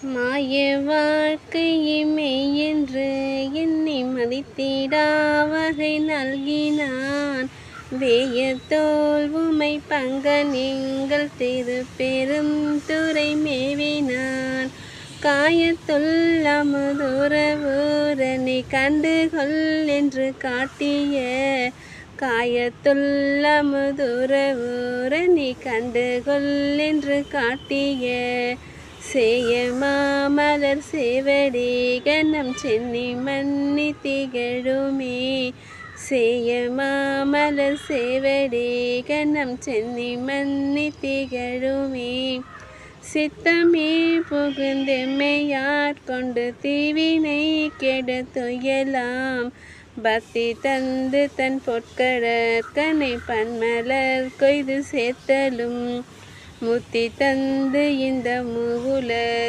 மாய வாழ்க்கை மெய்யென்று எண்ணி மதித்திடா வகை நல்கினான். வேயத்தோல் உமை பங்கன் எங்கள் திருப்பெரும் துறை மேவினான். காயத்துள் அமுதுறவுரனை கண்டுகொள் என்று காட்டிய காயத்துள் அமுதுறவுரனை கண்டுகொள் என்று காட்டிய சேயமாமலர் சேவடி கணம் சென்னி மன்னி திகழுமே. சேயமாமலர் சேவடி கணம் சென்னி மன்னி திகழுமே. சித்தமே புகுந்தெம்மையாற் கொண்டு தீவினை கெடுத்துயலாம். பக்தி தந்து தன் பொற்கடற்கனை பன்மலர் கொய்து சேர்த்தலும் முத்தி தந்து இந்த மூவுல